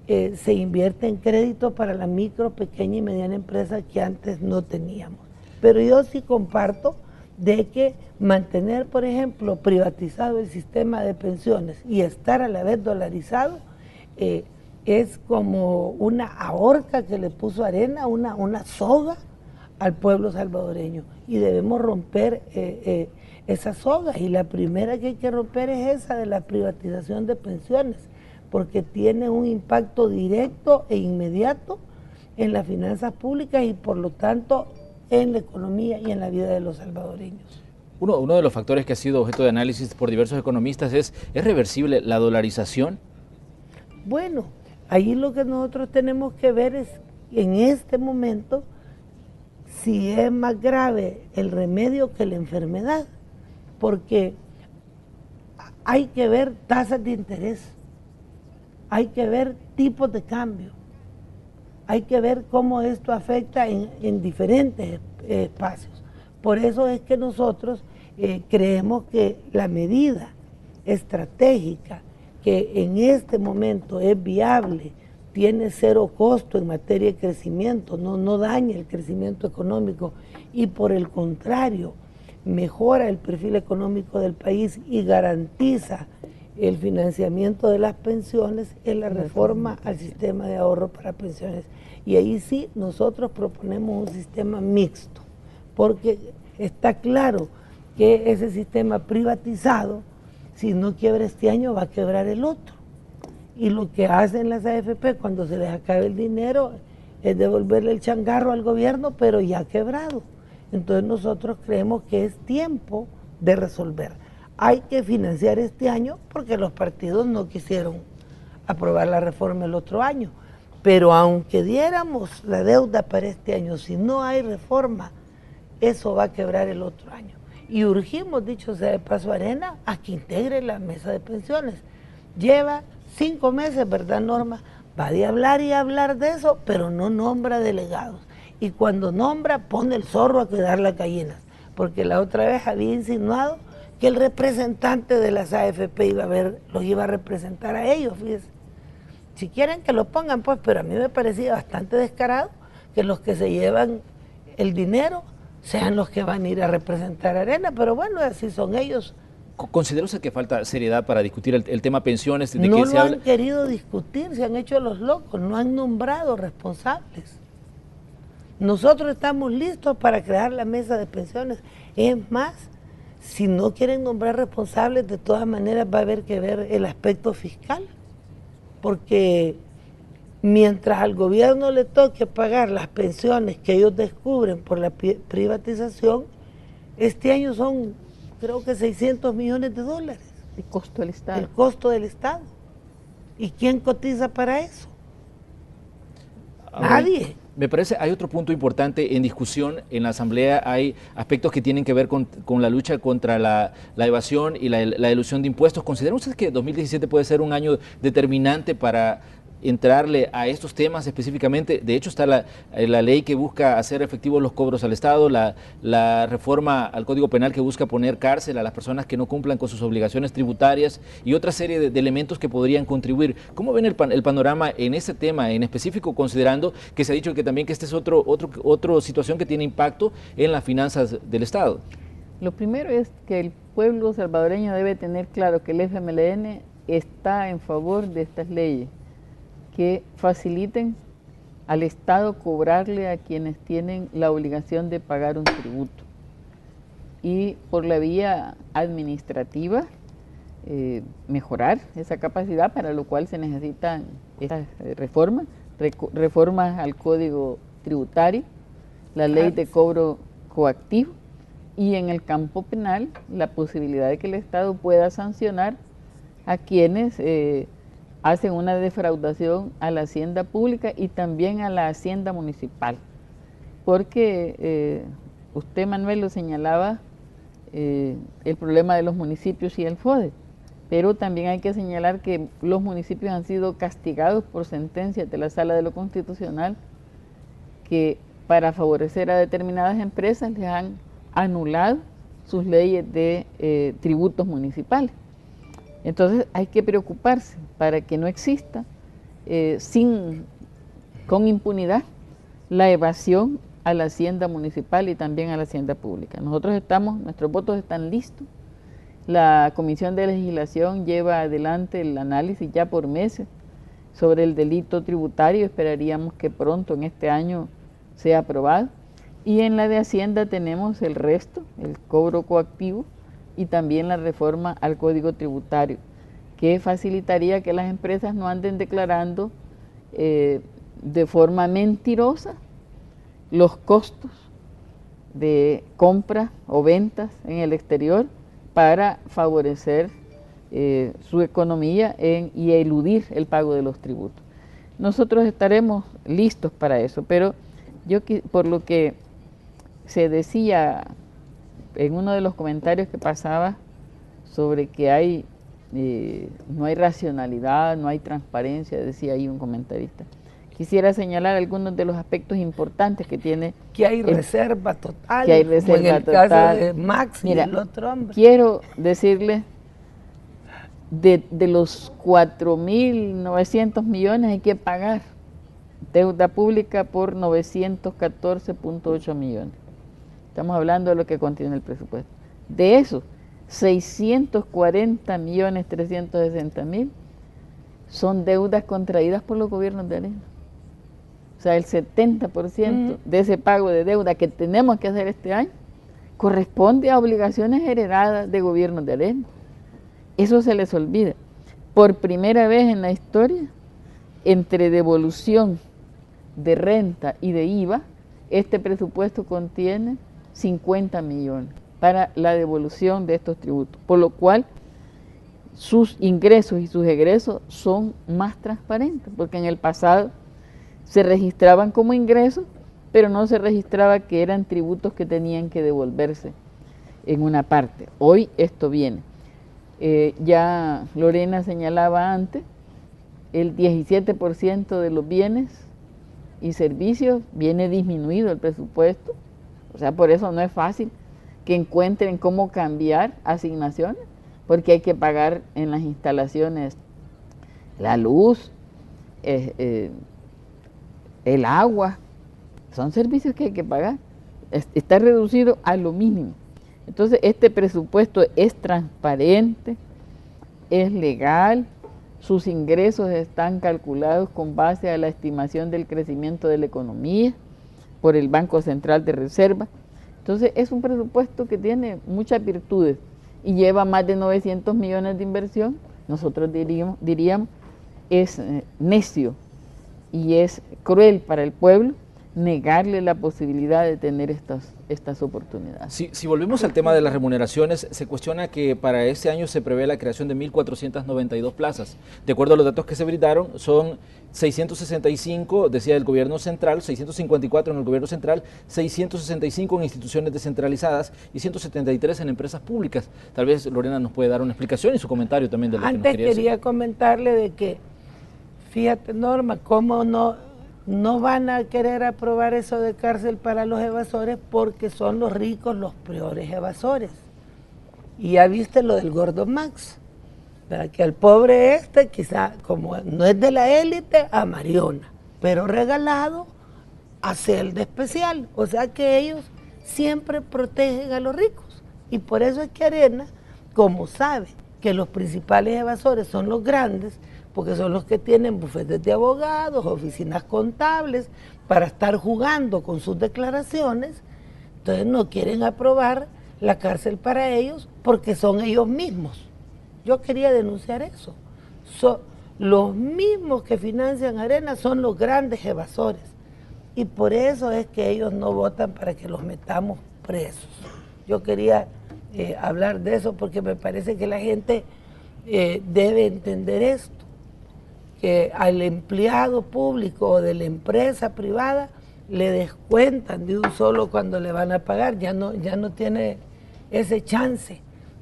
se invierte en crédito para la micro, pequeña y mediana empresa que antes no teníamos. Pero yo sí comparto de que mantener, por ejemplo, privatizado el sistema de pensiones y estar a la vez dolarizado es como una ahorca que le puso Arena, una soga al pueblo salvadoreño, y debemos romper esas sogas, y la primera que hay que romper es esa de la privatización de pensiones, porque tiene un impacto directo e inmediato en las finanzas públicas y por lo tanto en la economía y en la vida de los salvadoreños. Uno de los factores que ha sido objeto de análisis por diversos economistas ¿es reversible la dolarización? Bueno, ahí lo que nosotros tenemos que ver es, en este momento, si es más grave el remedio que la enfermedad, porque hay que ver tasas de interés, hay que ver tipos de cambio, hay que ver cómo esto afecta en diferentes espacios. Por eso es que nosotros creemos que la medida estratégica que en este momento es viable, tiene 0 costo en materia de crecimiento, no daña el crecimiento económico, y por el contrario, mejora el perfil económico del país y garantiza el financiamiento de las pensiones es la reforma al sistema de ahorro para pensiones. Y ahí sí nosotros proponemos un sistema mixto, porque está claro que ese sistema privatizado, si no quiebra este año, va a quebrar el otro. Y lo que hacen las AFP cuando se les acabe el dinero es devolverle el changarro al gobierno, pero ya quebrado. Entonces nosotros creemos que es tiempo de resolver. Hay que financiar este año porque los partidos no quisieron aprobar la reforma el otro año. Pero aunque diéramos la deuda para este año, si no hay reforma, eso va a quebrar el otro año. Y urgimos, dicho sea de paso, Arena, a que integre la mesa de pensiones. Lleva 5 meses, ¿verdad, Norma? Va de hablar y hablar de eso, pero no nombra delegados. Y cuando nombra, pone el zorro a cuidar las gallinas. Porque la otra vez había insinuado que el representante de las AFP los iba a representar a ellos, fíjense. Si quieren que lo pongan, pues, pero a mí me parecía bastante descarado que los que se llevan el dinero sean los que van a ir a representar a Arena, pero bueno, así son ellos. ¿Considera usted que falta seriedad para discutir el tema pensiones? No lo han querido discutir, se han hecho los locos, no han nombrado responsables. Nosotros estamos listos para crear la mesa de pensiones. Es más, si no quieren nombrar responsables, de todas maneras va a haber que ver el aspecto fiscal, porque mientras al gobierno le toque pagar las pensiones que ellos descubren por la privatización, este año son, creo que 600 millones de dólares. El costo del Estado. El costo del Estado. ¿Y quién cotiza para eso? Nadie. Me parece, hay otro punto importante en discusión en la Asamblea, hay aspectos que tienen que ver con la lucha contra la evasión y la elusión de impuestos. ¿Consideran ustedes que 2017 puede ser un año determinante para entrarle a estos temas específicamente? De hecho, está la ley que busca hacer efectivos los cobros al Estado, la reforma al Código Penal que busca poner cárcel a las personas que no cumplan con sus obligaciones tributarias y otra serie de elementos que podrían contribuir. ¿Cómo ven el panorama en ese tema en específico, considerando que se ha dicho que también que esta es otra situación que tiene impacto en las finanzas del Estado? Lo primero es que el pueblo salvadoreño debe tener claro que el FMLN está en favor de estas leyes que faciliten al Estado cobrarle a quienes tienen la obligación de pagar un tributo. Y por la vía administrativa, mejorar esa capacidad, para lo cual se necesitan estas reformas al Código Tributario, la ley de cobro coactivo, y en el campo penal la posibilidad de que el Estado pueda sancionar a quienes hacen una defraudación a la hacienda pública y también a la hacienda municipal. Porque usted, Manuel, lo señalaba, el problema de los municipios y el FODE, pero también hay que señalar que los municipios han sido castigados por sentencias de la Sala de lo Constitucional que para favorecer a determinadas empresas les han anulado sus leyes de tributos municipales. Entonces hay que preocuparse para que no exista con impunidad la evasión a la hacienda municipal y también a la hacienda pública. Nuestros votos están listos. La Comisión de Legislación lleva adelante el análisis ya por meses sobre el delito tributario. Esperaríamos que pronto en este año sea aprobado. Y en la de Hacienda tenemos el resto, el cobro coactivo, y también la reforma al Código Tributario, que facilitaría que las empresas no anden declarando de forma mentirosa los costos de compra o ventas en el exterior para favorecer su economía y eludir el pago de los tributos. Nosotros estaremos listos para eso, pero por lo que se decía en uno de los comentarios que pasaba sobre que no hay racionalidad, no hay transparencia, decía ahí un comentarista. Quisiera señalar algunos de los aspectos importantes que tiene. Que hay reserva total. Que hay reserva en el total. caso de Max y Mira, el otro hombre. Quiero decirle, de los 4.900 millones hay que pagar deuda pública por 914.8 millones. Estamos hablando de lo que contiene el presupuesto. De eso, 640.360.000 son deudas contraídas por los gobiernos de Arena. O sea, el 70% de ese pago de deuda que tenemos que hacer este año corresponde a obligaciones heredadas de gobiernos de Arena. Eso se les olvida. Por primera vez en la historia, entre devolución de renta y de IVA, este presupuesto contiene 50 millones para la devolución de estos tributos, por lo cual sus ingresos y sus egresos son más transparentes, porque en el pasado se registraban como ingresos, pero no se registraba que eran tributos que tenían que devolverse en una parte. Hoy esto viene. Ya Lorena señalaba antes, el 17% de los bienes y servicios viene disminuido el presupuesto, o sea, por eso no es fácil que encuentren cómo cambiar asignaciones, porque hay que pagar en las instalaciones la luz, el agua, son servicios que hay que pagar, está reducido a lo mínimo. Entonces este presupuesto es transparente, es legal, sus ingresos están calculados con base a la estimación del crecimiento de la economía por el Banco Central de Reserva. Entonces es un presupuesto que tiene muchas virtudes y lleva más de 900 millones de inversión. Nosotros diríamos es necio y es cruel para el pueblo negarle la posibilidad de tener estas oportunidades. Si volvemos al tema de las remuneraciones, se cuestiona que para este año se prevé la creación de 1.492 plazas. De acuerdo a los datos que se brindaron, son 665, decía el gobierno central, 654 en el gobierno central, 665 en instituciones descentralizadas y 173 en empresas públicas. Tal vez Lorena nos puede dar una explicación y su comentario también de lo que nos quería decir. Quería comentarle de que, fíjate Norma, cómo no van a querer aprobar eso de cárcel para los evasores porque son los ricos los peores evasores. Y ya viste lo del gordo Max, ¿verdad? Que al pobre quizá como no es de la élite, a Mariona, pero regalado a Celda Especial. O sea que ellos siempre protegen a los ricos. Y por eso es que Arena, como sabe que los principales evasores son los grandes, porque son los que tienen bufetes de abogados, oficinas contables, para estar jugando con sus declaraciones, entonces no quieren aprobar la cárcel para ellos porque son ellos mismos. Yo quería denunciar eso. Los mismos que financian Arena son los grandes evasores y por eso es que ellos no votan para que los metamos presos. Yo quería hablar de eso porque me parece que la gente debe entender esto, que al empleado público o de la empresa privada le descuentan de un solo cuando le van a pagar, ya no tiene ese chance.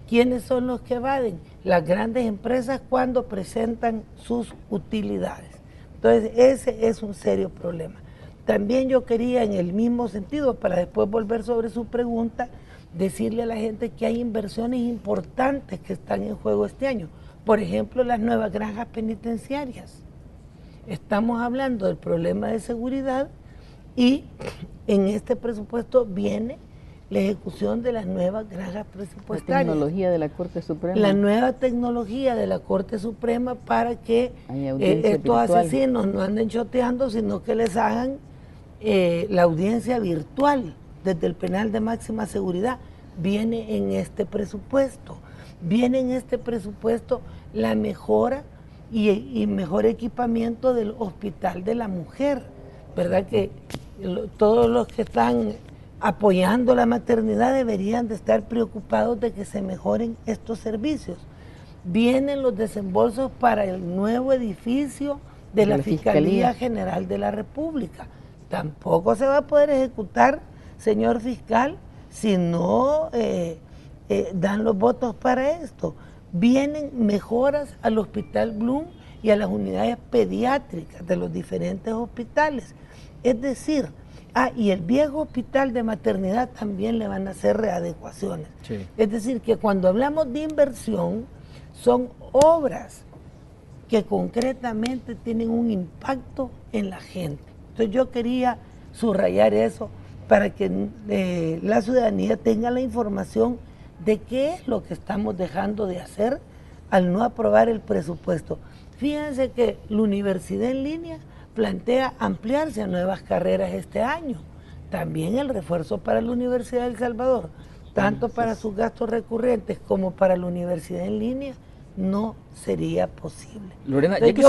¿Quiénes son los que evaden? Las grandes empresas cuando presentan sus utilidades. Entonces ese es un serio problema. También yo quería en el mismo sentido, para después volver sobre su pregunta, decirle a la gente que hay inversiones importantes que están en juego este año. Por ejemplo, las nuevas granjas penitenciarias. Estamos hablando del problema de seguridad y en este presupuesto viene la ejecución de las nuevas granjas presupuestarias. La tecnología de la Corte Suprema. La nueva tecnología de la Corte Suprema para que estos asesinos no anden choteando, sino que les hagan la audiencia virtual desde el penal de máxima seguridad. Viene en este presupuesto. Viene en este presupuesto la mejora y mejor equipamiento del Hospital de la Mujer, ¿verdad? Que todos los que están apoyando la maternidad deberían de estar preocupados de que se mejoren estos servicios. Vienen los desembolsos para el nuevo edificio de la Fiscalía General de la República. Tampoco se va a poder ejecutar, señor fiscal, si no dan los votos para esto. Vienen mejoras al Hospital Bloom y a las unidades pediátricas de los diferentes hospitales. Es decir, y el viejo hospital de maternidad también le van a hacer readecuaciones. Sí. Es decir, que cuando hablamos de inversión, son obras que concretamente tienen un impacto en la gente. Entonces yo quería subrayar eso para que la ciudadanía tenga la información de qué es lo que estamos dejando de hacer al no aprobar el presupuesto. Fíjense que la universidad en línea plantea ampliarse a nuevas carreras este año. También el refuerzo para la Universidad de El Salvador, tanto para sus gastos recurrentes como para la universidad en línea, no sería posible. Lorena, ya que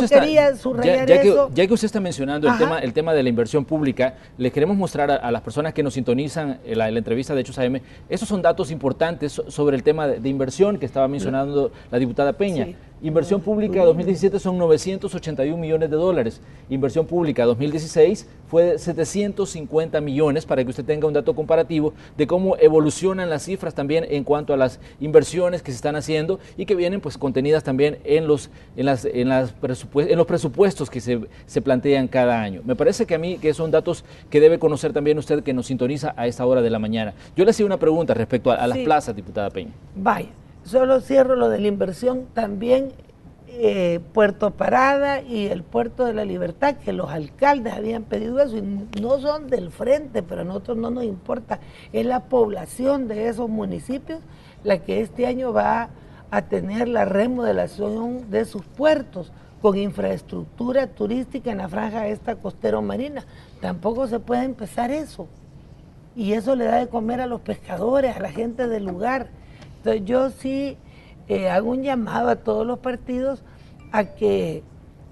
usted está mencionando el tema de la inversión pública, les queremos mostrar a las personas que nos sintonizan en la entrevista de Hechos AM, esos son datos importantes sobre el tema de inversión que estaba mencionando la diputada Peña. Sí. Inversión pública 2017 son 981 millones de dólares. Inversión pública 2016 fue de 750 millones, para que usted tenga un dato comparativo de cómo evolucionan las cifras también en cuanto a las inversiones que se están haciendo y que vienen pues contenidas también en los presupuestos que se plantean cada año. Me parece que son datos que debe conocer también usted que nos sintoniza a esta hora de la mañana. Yo le hacía una pregunta respecto a las plazas, diputada Peña. Vaya. Solo cierro lo de la inversión, también Puerto Parada y el Puerto de la Libertad, que los alcaldes habían pedido eso, y no son del frente, pero a nosotros no nos importa, es la población de esos municipios la que este año va a tener la remodelación de sus puertos con infraestructura turística en la franja esta costero marina. Tampoco se puede empezar eso, y eso le da de comer a los pescadores, a la gente del lugar. Entonces yo sí hago un llamado a todos los partidos a que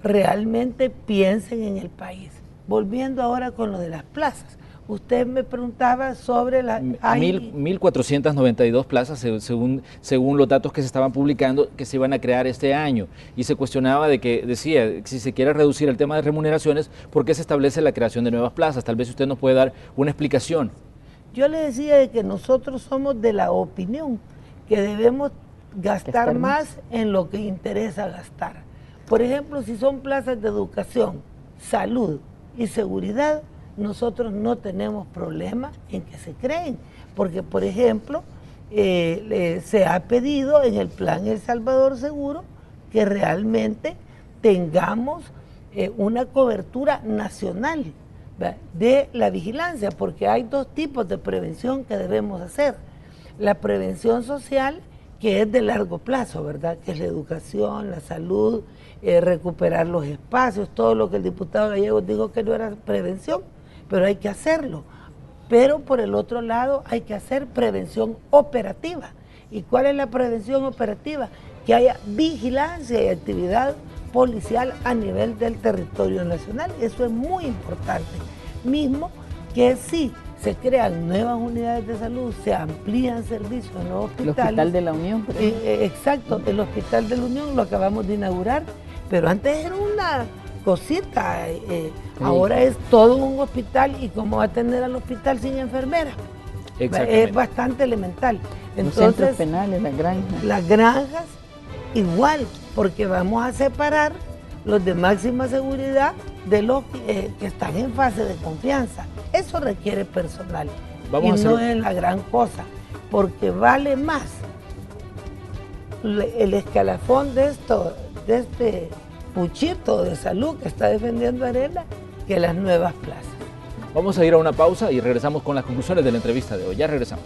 realmente piensen en el país. Volviendo ahora con lo de las plazas. Usted me preguntaba sobre las... 1.492 plazas según los datos que se estaban publicando que se iban a crear este año. Y se cuestionaba decía, si se quiere reducir el tema de remuneraciones, ¿por qué se establece la creación de nuevas plazas? Tal vez usted nos puede dar una explicación. Yo le decía de que nosotros somos de la opinión que debemos gastar más en lo que interesa gastar. Por ejemplo, si son plazas de educación, salud y seguridad, nosotros no tenemos problema en que se creen, porque por ejemplo, se ha pedido en el plan El Salvador Seguro que realmente tengamos una cobertura nacional de la vigilancia, porque hay dos tipos de prevención que debemos hacer. La prevención social, que es de largo plazo, ¿verdad? Que es la educación, la salud, recuperar los espacios, todo lo que el diputado Gallegos dijo que no era prevención, pero hay que hacerlo. Pero por el otro lado hay que hacer prevención operativa. ¿Y cuál es la prevención operativa? Que haya vigilancia y actividad policial a nivel del territorio nacional. Eso es muy importante. Mismo que sí, se crean nuevas unidades de salud, se amplían servicios en los hospitales. El Hospital de la Unión, por ejemplo. Exacto, el Hospital de la Unión lo acabamos de inaugurar, pero antes era una cosita, ahora es todo un hospital, y cómo va a tener al hospital sin enfermera. Es bastante elemental. Entonces, los centros penales, las granjas. Las granjas, igual, porque vamos a separar los de máxima seguridad de los que están en fase de confianza. Eso requiere personal y no es la gran cosa, porque vale más el escalafón de este puchito de salud que está defendiendo Arena que las nuevas plazas. Vamos a ir a una pausa y regresamos con las conclusiones de la entrevista de hoy. Ya regresamos.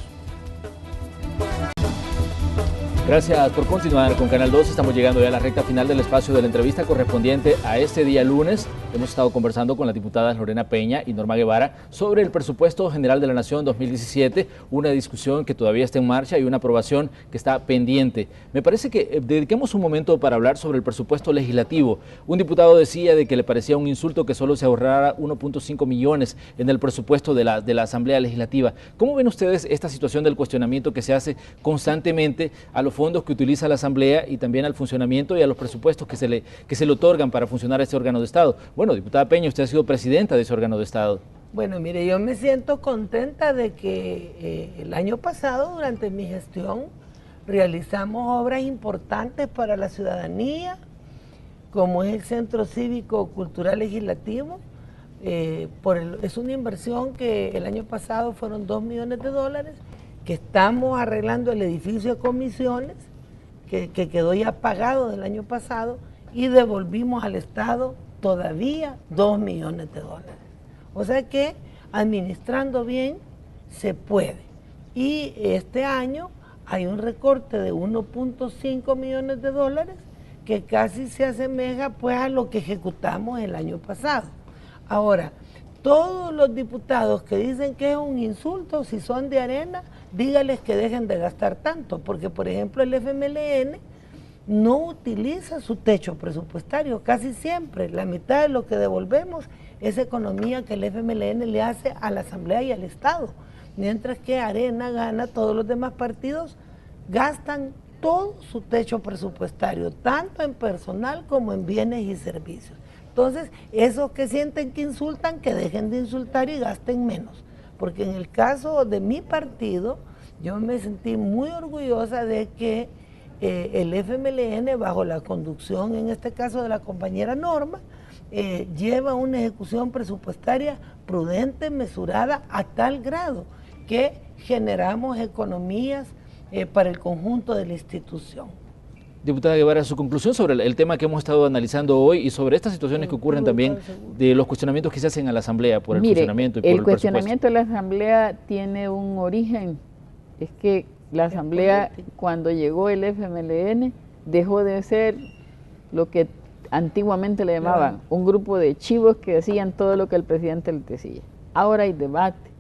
Gracias por continuar con Canal 2. Estamos llegando ya a la recta final del espacio de la entrevista correspondiente a este día lunes. Hemos estado conversando con las diputadas Lorena Peña y Norma Guevara sobre el presupuesto general de la Nación 2017, una discusión que todavía está en marcha y una aprobación que está pendiente. Me parece que dediquemos un momento para hablar sobre el presupuesto legislativo. Un diputado decía de que le parecía un insulto que solo se ahorrara 1.5 millones en el presupuesto de la Asamblea Legislativa. ¿Cómo ven ustedes esta situación del cuestionamiento que se hace constantemente a los fondos que utiliza la Asamblea y también al funcionamiento y a los presupuestos que se le otorgan para funcionar este órgano de Estado? Bueno, diputada Peña, usted ha sido presidenta de ese órgano de Estado. Bueno, mire, yo me siento contenta de que el año pasado, durante mi gestión, realizamos obras importantes para la ciudadanía, como es el Centro Cívico Cultural Legislativo. Es una inversión que el año pasado fueron 2 millones de dólares, que estamos arreglando el edificio de comisiones, que quedó ya pagado del año pasado, y devolvimos al Estado todavía 2 millones de dólares. O sea que administrando bien se puede. Y este año hay un recorte de 1.5 millones de dólares que casi se asemeja pues a lo que ejecutamos el año pasado. Ahora, todos los diputados que dicen que es un insulto, si son de Arena, dígales que dejen de gastar tanto, porque por ejemplo el FMLN no utiliza su techo presupuestario, casi siempre, la mitad de lo que devolvemos es economía que el FMLN le hace a la Asamblea y al Estado, mientras que Arena gana, todos los demás partidos gastan todo su techo presupuestario, tanto en personal como en bienes y servicios. Entonces, esos que sienten que insultan, que dejen de insultar y gasten menos, porque en el caso de mi partido, yo me sentí muy orgullosa de que el FMLN, bajo la conducción, en este caso de la compañera Norma, lleva una ejecución presupuestaria prudente, mesurada, a tal grado que generamos economías para el conjunto de la institución. Diputada Guevara, su conclusión sobre el tema que hemos estado analizando hoy y sobre estas situaciones que ocurren también de los cuestionamientos que se hacen a la Asamblea por el funcionamiento y por el cuestionamiento de la Asamblea tiene un origen, es que la Asamblea, cuando llegó el FMLN, dejó de ser lo que antiguamente le llamaban un grupo de chivos que decían todo lo que el presidente les decía. Ahora hay debate,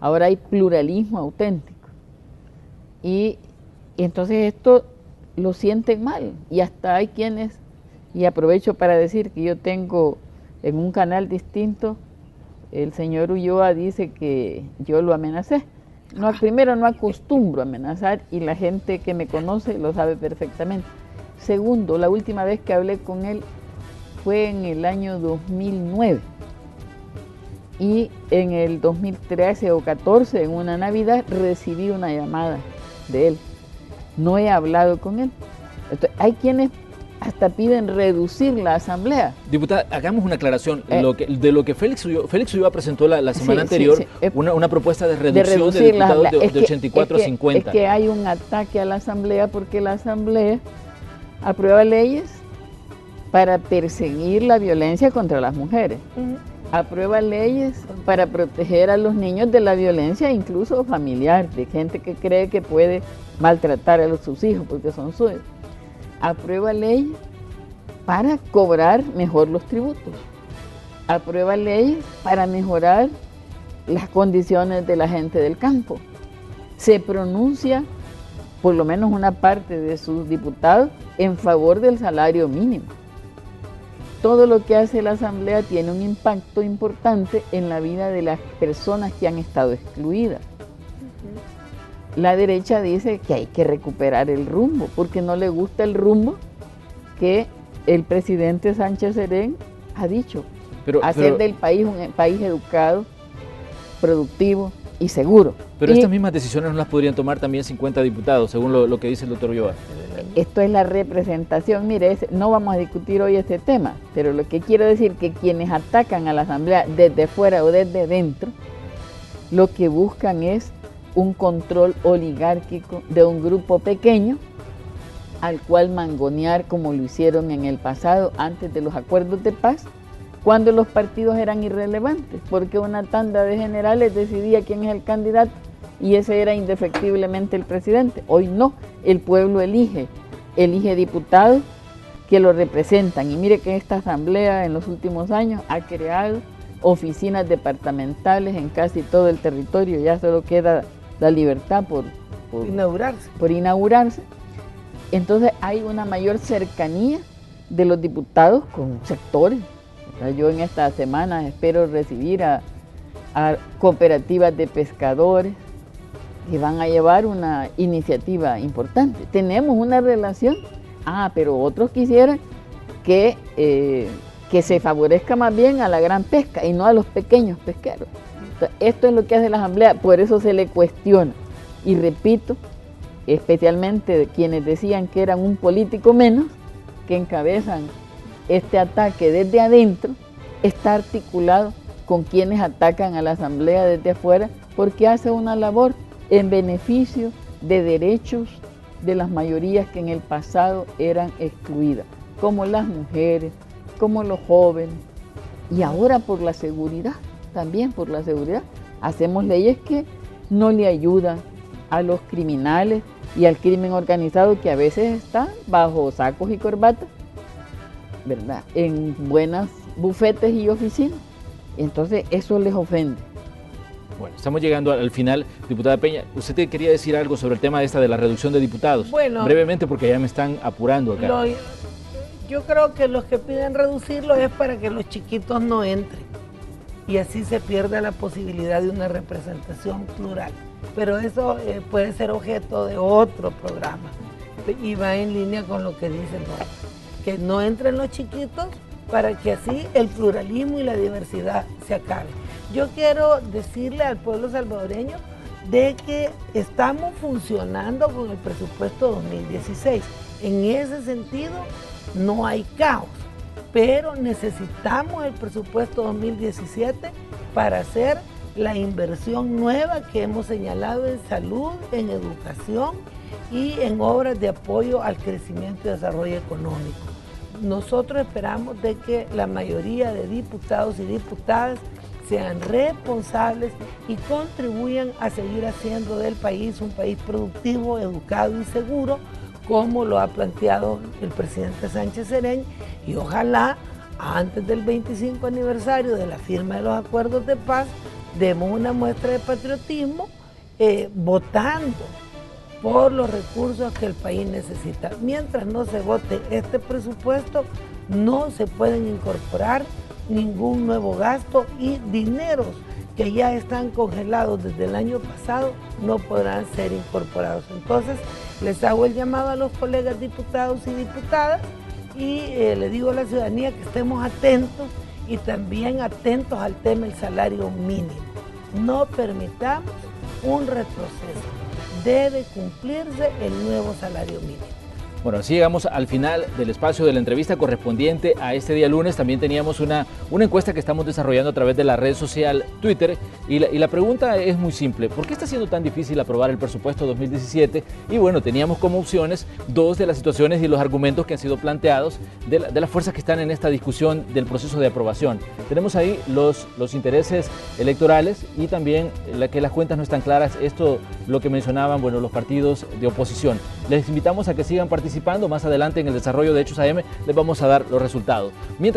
ahora hay pluralismo auténtico. Y entonces esto lo sienten mal, y hasta hay quienes, y aprovecho para decir que yo tengo en un canal distinto, el señor Ulloa dice que yo lo amenacé. No, primero, no acostumbro a amenazar, y la gente que me conoce lo sabe perfectamente. Segundo, la última vez que hablé con él fue en el año 2009, y en el 2013 o 14, en una Navidad, recibí una llamada de él. No he hablado con él. Entonces, hay quienes hasta piden reducir la Asamblea. Diputada, hagamos una aclaración. De lo que Félix Ulloa presentó la semana anterior, una propuesta de reducción de diputados de 84 a 50. Es que hay un ataque a la Asamblea porque la Asamblea aprueba leyes para perseguir la violencia contra las mujeres. Aprueba leyes para proteger a los niños de la violencia, incluso familiar, de gente que cree que puede maltratar a sus hijos porque son suyos. Aprueba leyes para cobrar mejor los tributos. Aprueba leyes para mejorar las condiciones de la gente del campo. Se pronuncia, por lo menos una parte de sus diputados, en favor del salario mínimo. Todo lo que hace la Asamblea tiene un impacto importante en la vida de las personas que han estado excluidas. La derecha dice que hay que recuperar el rumbo, porque no le gusta el que el presidente Sánchez Serén ha dicho, hacer del país un país educado, productivo y seguro. Pero estas mismas decisiones no las podrían tomar también 50 diputados, según lo que dice el doctor Ulloa. Esto es la representación. Mire, no vamos a discutir hoy este tema, pero lo que quiero decir es que quienes atacan a la Asamblea desde fuera o desde dentro, lo que buscan es un control oligárquico de un grupo pequeño al cual mangonear como lo hicieron en el pasado antes de los acuerdos de paz, cuando los partidos eran irrelevantes, porque una tanda de generales decidía quién es el candidato y ese era indefectiblemente el presidente. Hoy no, el pueblo elige diputados que lo representan. Y mire que esta Asamblea en los últimos años ha creado oficinas departamentales en casi todo el territorio, ya solo queda La Libertad por inaugurarse. Entonces hay una mayor cercanía de los diputados con sectores. O sea, yo en esta semana espero recibir a cooperativas de pescadores que van a llevar una iniciativa importante. Tenemos una relación, pero otros quisieran que se favorezca más bien a la gran pesca y no a los pequeños pesqueros. Entonces, esto es lo que hace la Asamblea, por eso se le cuestiona. Y repito, especialmente quienes decían que eran un político menos, que encabezan este ataque desde adentro, está articulado con quienes atacan a la Asamblea desde afuera, porque hace una labor en beneficio de derechos de las mayorías que en el pasado eran excluidas, como las mujeres, como los jóvenes, y ahora por la seguridad, también por la seguridad, hacemos leyes que no le ayudan a los criminales y al crimen organizado, que a veces está bajo sacos y corbatas, ¿verdad?, en buenas bufetes y oficinas. Entonces eso les ofende. Bueno, estamos llegando al final. Diputada Peña, usted quería decir algo sobre el tema de la reducción de diputados. Bueno, brevemente, porque ya me están apurando acá. Yo creo que los que piden reducirlo es para que los chiquitos no entren y así se pierda la posibilidad de una representación plural. Pero eso puede ser objeto de otro programa y va en línea con lo que dicen, ¿no?, que no entren los chiquitos para que así el pluralismo y la diversidad se acaben. Yo quiero decirle al pueblo salvadoreño de que estamos funcionando con el presupuesto 2016. En ese sentido no hay caos, pero necesitamos el presupuesto 2017 para hacer la inversión nueva que hemos señalado en salud, en educación y en obras de apoyo al crecimiento y desarrollo económico. Nosotros esperamos de que la mayoría de diputados y diputadas sean responsables y contribuyan a seguir haciendo del país un país productivo, educado y seguro, como lo ha planteado el presidente Sánchez Serén, y ojalá antes del 25 aniversario de la firma de los acuerdos de paz demos una muestra de patriotismo votando por los recursos que el país necesita. Mientras no se vote este presupuesto, no se pueden incorporar ningún nuevo gasto y dineros que ya están congelados desde el año pasado no podrán ser incorporados. Entonces, les hago el llamado a los colegas diputados y diputadas y le digo a la ciudadanía que estemos atentos y también atentos al tema del salario mínimo. No permitamos un retroceso. Debe cumplirse el nuevo salario mínimo. Bueno, así llegamos al final del espacio de la entrevista correspondiente a este día lunes. También teníamos una encuesta que estamos desarrollando a través de la red social Twitter y la pregunta es muy simple. ¿Por qué está siendo tan difícil aprobar el presupuesto 2017? Y bueno, teníamos como opciones dos de las situaciones y los argumentos que han sido planteados de las fuerzas que están en esta discusión del proceso de aprobación. Tenemos ahí los intereses electorales y también que las cuentas no están claras. Esto lo que mencionaban, bueno, los partidos de oposición. Les invitamos a que sigan participando. Más adelante en el desarrollo de Hechos AM les vamos a dar los resultados. Mientras